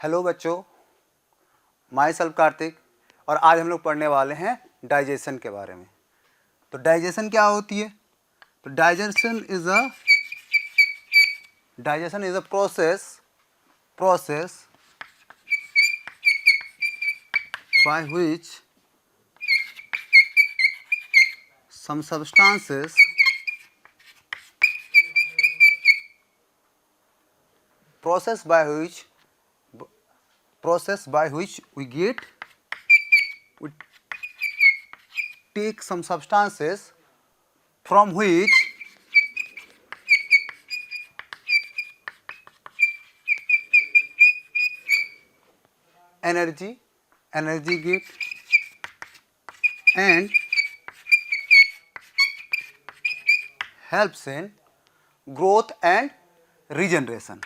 Hello बच्चों, my self Kartik और आज हम लोग पढ़ने वाले हैं डाइजेशन के बारे में। तो डाइजेशन क्या होती है? तो digestion is a process by which some substances process by which we take some substances from which energy get and helps in growth and regeneration.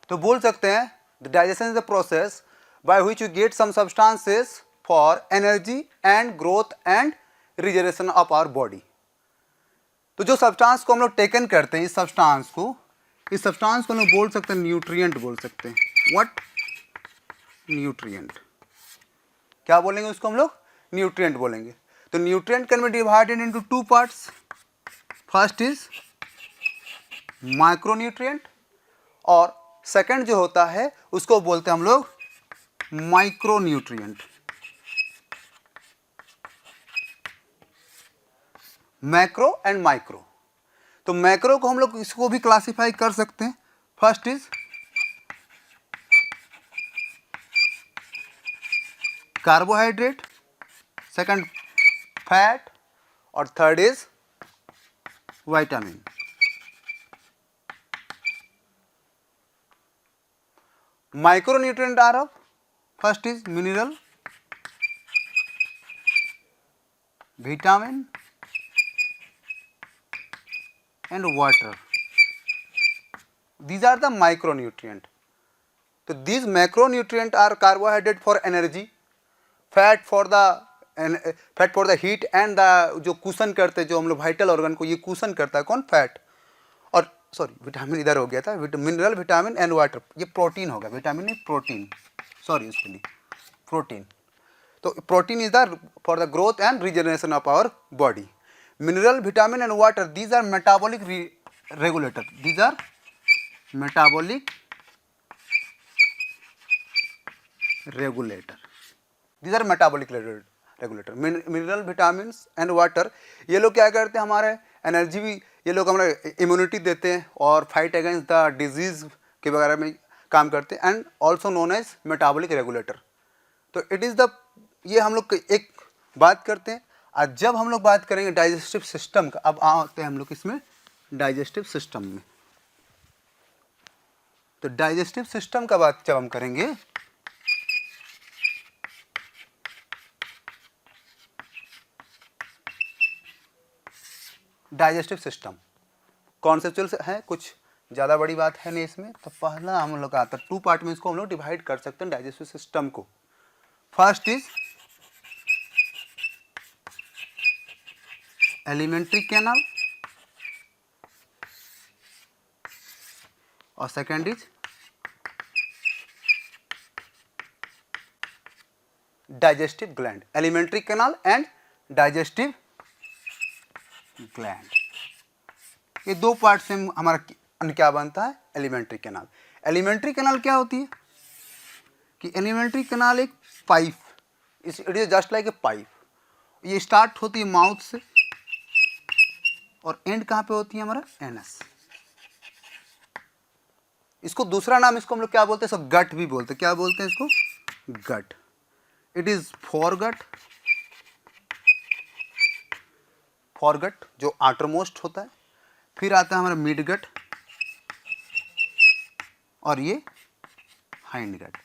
तो बोल सकते हैं the digestion is the process by which you get some substances for energy and growth and regeneration of our body. तो जो substance को हम लोग taken करते हैं, इस सब्सटेंस को हम लोग बोल सकते हैं न्यूट्रिएंट बोल सकते हैं। व्हाट? न्यूट्रिएंट। क्या बोलेंगे उसको हम लोग? न्यूट्रिएंट बोलेंगे। तो nutrient can be divided into two parts. First is micronutrient और सेकंड जो होता है उसको बोलते हैं हम लोग माइक्रोन्यूट्रिएंट। Macro and micro. तो मैक्रो को हम लोग इसको भी क्लासिफाई कर सकते हैं। First is carbohydrate, second fat और third is vitamin. Micronutrient are of first is mineral, vitamin and water. These are the micronutrient. So these macronutrient are carbohydrate for energy, fat for the heat and the जो cushion करते हैं, जो हम लोग vital organ को ये cushion करता है कौन? फैट। और सॉरी विटामिन इधर हो गया था, मिनरल, विटामिन एंड वाटर, ये प्रोटीन होगा। विटामिन नहीं प्रोटीन, सॉरी उसके लिए प्रोटीन। तो protein is the for the growth and regeneration of our body. Mineral, vitamin and water, these are metabolic regulator. These are metabolic regulator. These are metabolic regulator. Mineral, vitamin and water, ये लोग क्या करते हैं? हमारे energy भी, ये लोग हमारे इम्यूनिटी देते हैं और फाइट अगेंस्ट द डिजीज के वगैरह में काम करते हैं and also known as metabolic regulator. तो इट इज़ द, ये हम लोग एक बात करते हैं। आज जब हम लोग बात करेंगे डाइजेस्टिव सिस्टम का, अब आते हैं हम लोग इसमें डाइजेस्टिव सिस्टम में। तो डाइजेस्टिव सिस्टम का बात जब हम करेंगे, डाइजेस्टिव सिस्टम कॉन्सेप्चुअल है, कुछ ज़्यादा बड़ी बात है नहीं इसमें। तो पहला हम लोग आता है, टू पार्ट में इसको हम लोग डिवाइड कर सकते हैं डाइजेस्टिव सिस्टम को। फर्स्ट इज एलिमेंट्री कैनाल और second is digestive gland. Alimentary canal and digestive gland, ये दो पार्ट से हमारा क्या बनता है? Alimentary canal. एलिमेंट्री कैनाल क्या होती है कि एलिमेंट्री कैनाल एक pipe, it is just like a pipe. ये स्टार्ट होती है माउथ से और एंड कहाँ पे होती है? हमारा एनस। इसको दूसरा नाम इसको हम लोग क्या बोलते हैं? इसको गट भी बोलते हैं। क्या बोलते हैं इसको? गट। इट इज फॉरगट, फॉरगट जो आउटरमोस्ट होता है, फिर आता है हमारा मिड गट और ये हाइंड गट।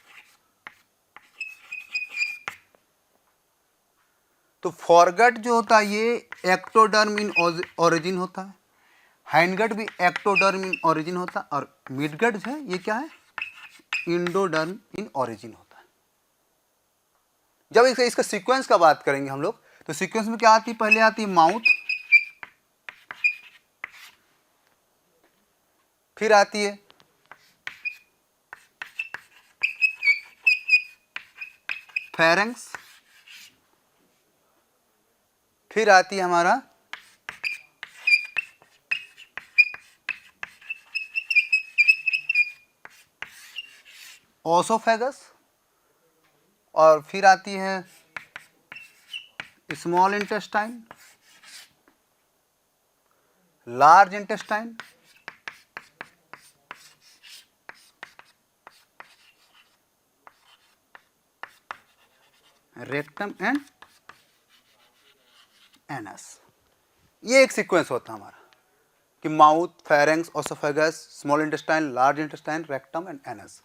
तो फॉरगट जो होता है ये एक्टोडर्म इन ओरिजिन होता है, हाइंड भी एक्टोडर्म इन ओरिजिन होता है और मिड गट जो है ये क्या है? इंडोडर्म इन ओरिजिन होता है। जब इसका सीक्वेंस का बात करेंगे हम लोग, तो सीक्वेंस में क्या आती है, पहले आती है माउथ, फिर आती है फेरेंक्स, फिर आती है हमारा ओसोफेगस, और फिर आती है small intestine, large intestine, rectum and anus. ये एक सीक्वेंस होता है हमारा कि mouth, pharynx, oesophagus, small intestine, large intestine, rectum and anus.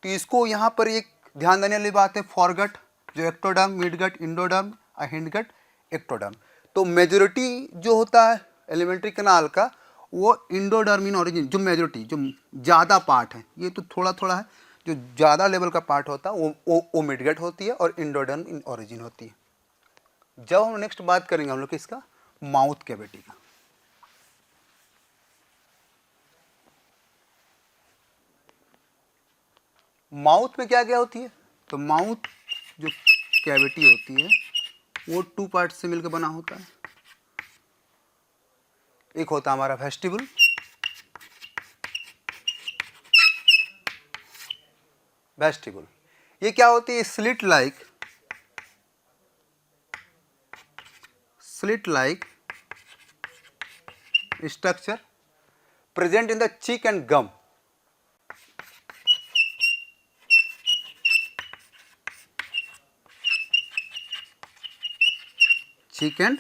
तो इसको यहाँ पर एक ध्यान देने वाली बात है, फॉरगट, जो ectoderm, midgut, endoderm, hindgut, ectoderm. तो मेजोरिटी जो होता है एलिमेंट्री कैनाल का वो इंडोडर्म इन ओरिजिन, जो मेजोरिटी, जो ज़्यादा पार्ट है, ये तो थोड़ा थोड़ा है, जो ज़्यादा लेवल का पार्ट होता है वो मिडगट होती है और इंडोडर्म इन ओरिजिन होती है। जब हम नेक्स्ट बात करेंगे हम लोग इसका माउथ कैविटी का। माउथ में क्या क्या होती है, तो माउथ जो कैविटी होती है वो 2 पार्ट से मिलकर बना होता है। एक होता है हमारा वेस्टिबुल, वेस्टिबुल ये क्या होती है, slit like structure present in the cheek and gum. cheek and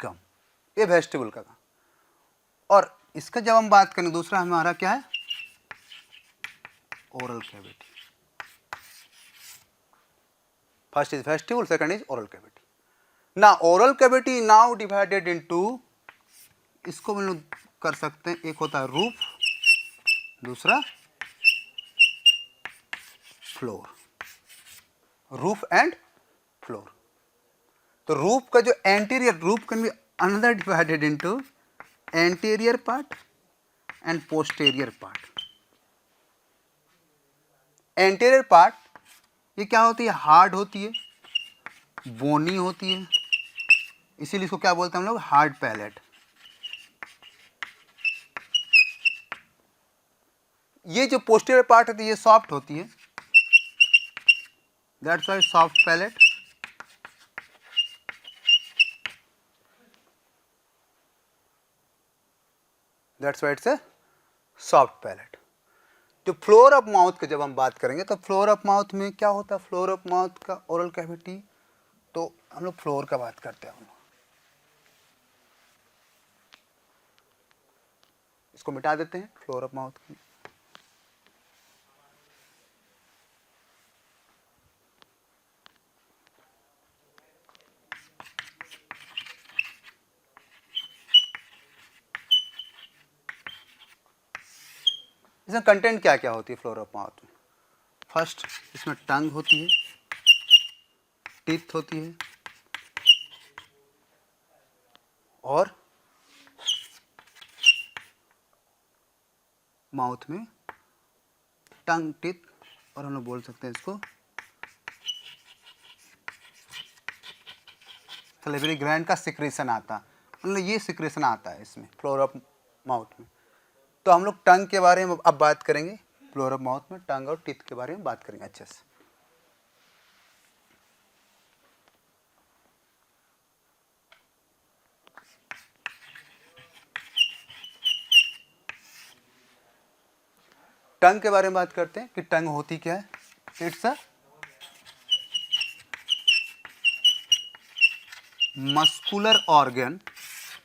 gum, ये वेस्टिबुल का। और इसका जब हम बात करें दूसरा हमारा क्या है, oral cavity. First is vestibule, second is oral cavity. ना oral cavity now divided into, इसको हम लोग कर सकते हैं, एक होता है रूफ, दूसरा फ्लोर, रूफ एंड फ्लोर। तो रूफ का जो anterior, roof can be another divided into anterior part and posterior part. Anterior part ये क्या होती है, हार्ड होती है, बोनी होती है, इसीलिए इसको क्या बोलते हैं हम लोग, हार्ड पैलेट। ये जो पोस्टीरियर पार्ट होती है ये सॉफ्ट होती है, that's why soft palate. That's why it's a soft palate. जो फ्लोर ऑफ माउथ की जब हम बात करेंगे तो फ्लोर ऑफ माउथ में क्या होता है, फ्लोर ऑफ माउथ का ओरल कैविटी, तो हम लोग फ्लोर का बात करते हैं। इसको मिटा देते हैं, फ्लोर ऑफ माउथ की। इसमें कंटेंट क्या क्या होती है फ्लोर ऑफ माउथ में। फर्स्ट इसमें टंग होती है, टीथ होती है, और माउथ में टंग, टीथ, और हम लोग बोल सकते हैं इसको सलिवरी ग्लैंड का सिक्रेशन आता, मतलब ये सिक्रेशन आता है इसमें फ्लोर ऑफ माउथ में। तो हम लोग टंग के बारे में अब बात करेंगे, फ्लोर ऑफ माउथ में टंग और टीथ के बारे में बात करेंगे अच्छे से। टंग के बारे में बात करते हैं कि टंग होती क्या है। It's a muscular organ